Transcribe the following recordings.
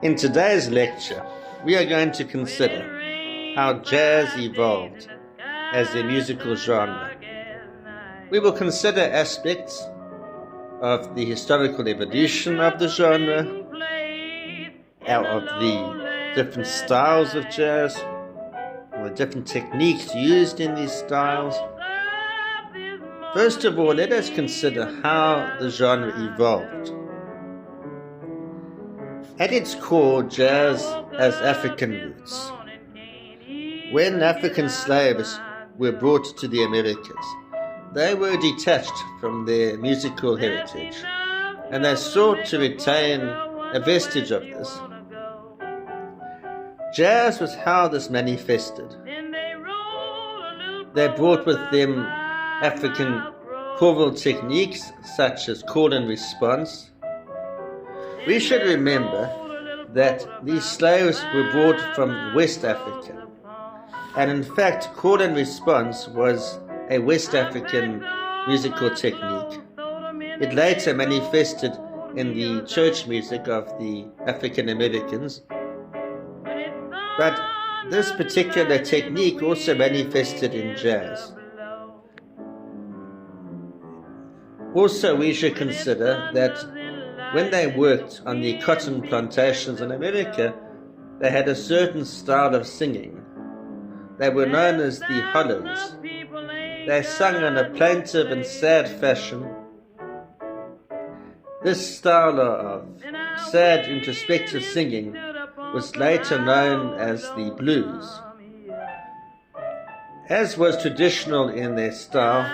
In today's lecture, we are going to consider how jazz evolved as a musical genre. We will consider aspects of the historical evolution of the genre, of the different styles of jazz, the different techniques used in these styles. First of all, let us consider how the genre evolved. At its core, jazz has African roots. When African slaves were brought to the Americas, they were detached from their musical heritage, and they sought to retain a vestige of this. Jazz was how this manifested. They brought with them African choral techniques such as call and response. We should remember that these slaves were brought from West Africa, and in fact call and response was a West African musical technique. It later manifested in the church music of the African Americans, but this particular technique also manifested in jazz. Also, we should consider that when they worked on the cotton plantations in America, they had a certain style of singing. They were known as the hollows. They sung in a plaintive and sad fashion. This style of sad, introspective singing was later known as the blues. As was traditional in their style,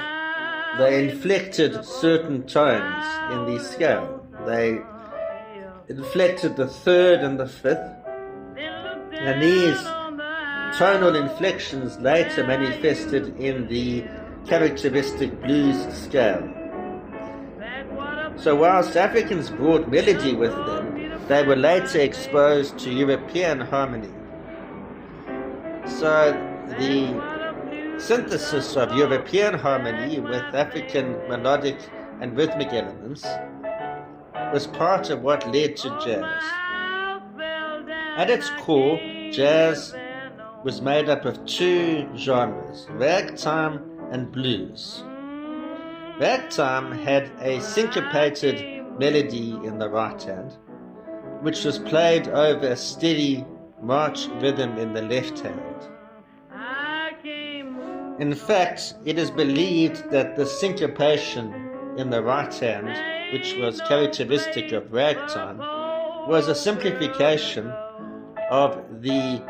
they inflected certain tones in the scale. They inflected the third and the fifth, and these tonal inflections later manifested in the characteristic blues scale. So whilst Africans brought melody with them, they were later exposed to European harmony. So the synthesis of European harmony with African melodic and rhythmic elements was part of what led to jazz. At its core, jazz was made up of two genres, ragtime and blues. Ragtime had a syncopated melody in the right hand, which was played over a steady march rhythm in the left hand. In fact, it is believed that the syncopation in the right hand, which was characteristic of ragtime, was a simplification of the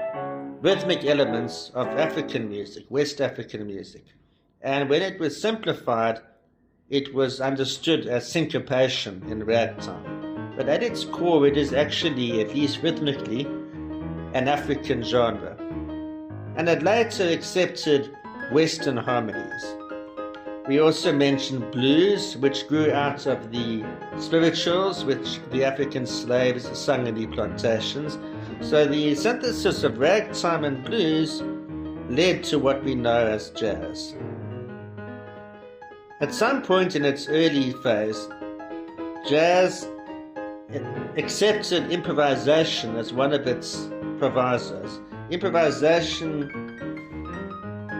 rhythmic elements of African music, West African music. And when it was simplified, it was understood as syncopation in ragtime. But at its core, it is actually, at least rhythmically, an African genre. And it later accepted Western harmonies. We also mentioned blues, which grew out of the spirituals which the African slaves sung in the plantations. So the synthesis of ragtime and blues led to what we know as jazz. At some point in its early phase, jazz accepted improvisation as one of its provisos. Improvisation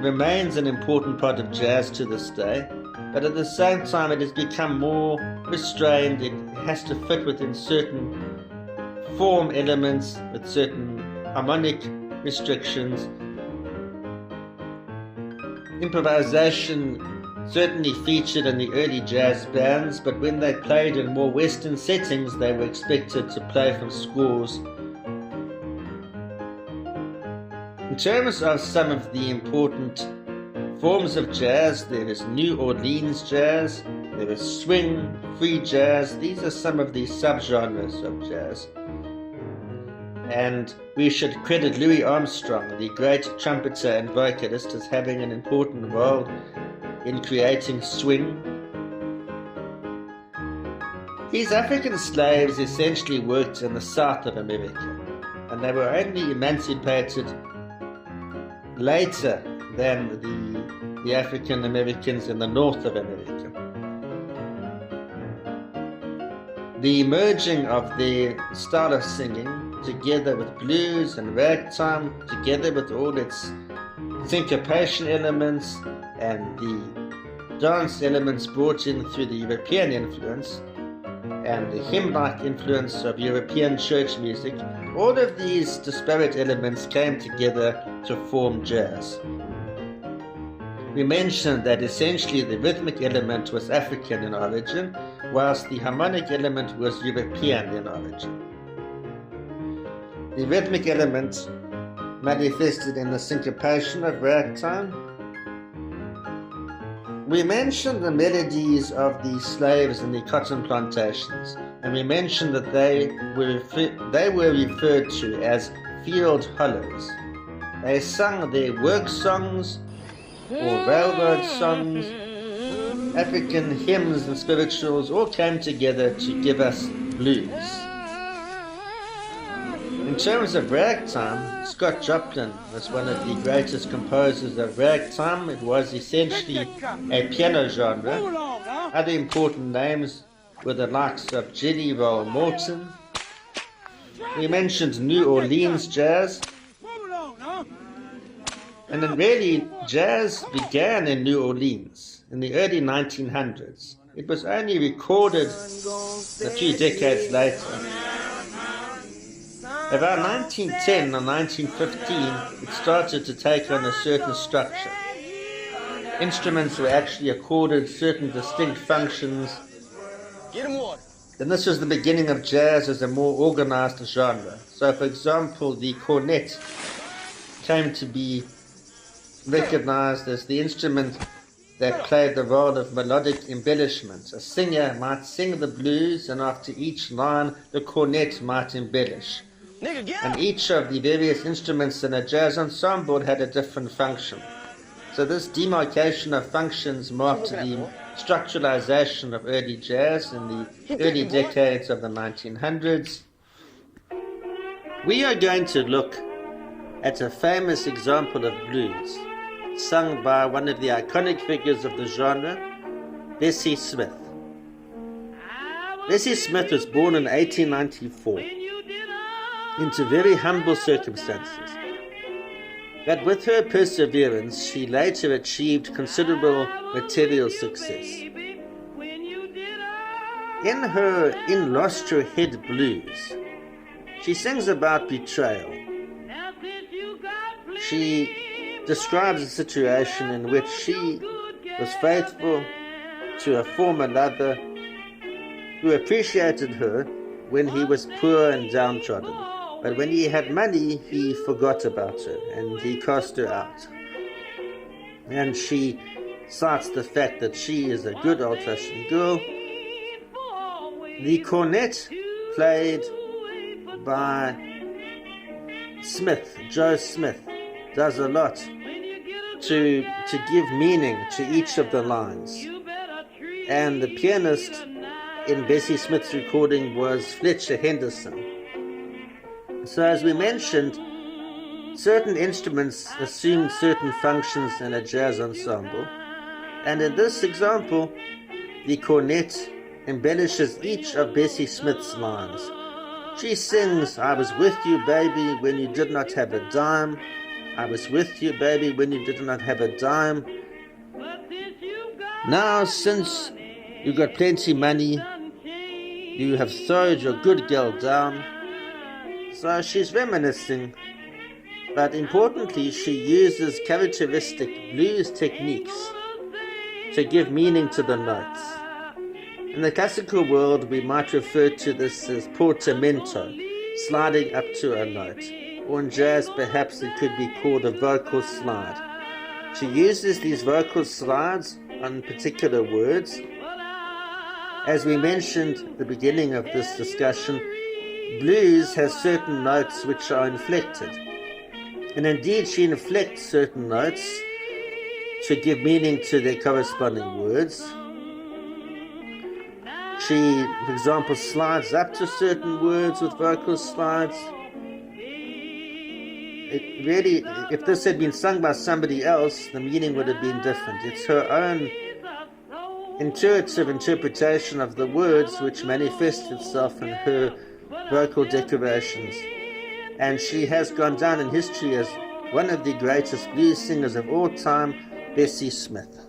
remains an important part of jazz to this day, but at the same time it has become more restrained. It has to fit within certain form elements, with certain harmonic restrictions. Improvisation certainly featured in the early jazz bands, but when they played in more Western settings, they were expected to play from scores. In terms of some of the important forms of jazz, there is New Orleans jazz, there is swing, free jazz. These are some of the subgenres of jazz. And we should credit Louis Armstrong, the great trumpeter and vocalist, as having an important role in creating swing. These African slaves essentially worked in the south of America, and they were only emancipated later than the African Americans in the north of America. The merging of their style of singing, together with blues and ragtime, together with all its syncopation elements and the dance elements brought in through the European influence and the hymn-like influence of European church music, all of these disparate elements came together to form jazz. We mentioned that essentially the rhythmic element was African in origin, whilst the harmonic element was European in origin. The rhythmic element manifested in the syncopation of ragtime. We mentioned the melodies of the slaves in the cotton plantations, and we mentioned that they were referred to as field hollows. They sung their work songs or railroad songs. African hymns and spirituals all came together to give us blues. In terms of ragtime, Scott Joplin was one of the greatest composers of ragtime. It was essentially a piano genre. Other important names were the likes of Jelly Roll Morton. We mentioned New Orleans jazz. And then really, jazz began in New Orleans in the early 1900s. It was only recorded a few decades later. Around 1910 or 1915, it started to take on a certain structure. Instruments were actually accorded certain distinct functions. And this was the beginning of jazz as a more organized genre. So, for example, the cornet came to be recognized as the instrument that played the role of melodic embellishment. A singer might sing the blues, and after each line, the cornet might embellish. And each of the various instruments in a jazz ensemble had a different function. So this demarcation of functions marked the structuralization of early jazz in the early decades of the 1900s. We are going to look at a famous example of blues, sung by one of the iconic figures of the genre, Bessie Smith. Bessie Smith was born in 1894 into very humble circumstances. But with her perseverance, she later achieved considerable material success. In her In Lost Your Head blues, she sings about betrayal. She describes a situation in which she was faithful to a former lover who appreciated her when he was poor and downtrodden. But when he had money, he forgot about her and he cast her out. And she cites the fact that she is a good old-fashioned girl. The cornet, played by Smith, Joe Smith, does a lot to give meaning to each of the lines. And the pianist in Bessie Smith's recording was Fletcher Henderson. So as we mentioned, certain instruments assume certain functions in a jazz ensemble, and in this example, the cornet embellishes each of Bessie Smith's lines. She sings, "I was with you, baby, when you did not have a dime. I was with you, baby, when you did not have a dime. Now, since you got plenty money, you have thrown your good girl down." So she's reminiscing, but importantly, she uses characteristic blues techniques to give meaning to the notes. In the classical world, we might refer to this as portamento, sliding up to a note, or in jazz, perhaps it could be called a vocal slide. She uses these vocal slides on particular words. As we mentioned at the beginning of this discussion, blues has certain notes which are inflected. And indeed, she inflects certain notes to give meaning to their corresponding words. She, for example, slides up to certain words with vocal slides. It really, if this had been sung by somebody else, the meaning would have been different. It's her own intuitive interpretation of the words which manifest itself in her vocal decorations. And she has gone down in history as one of the greatest blues singers of all time, Bessie Smith.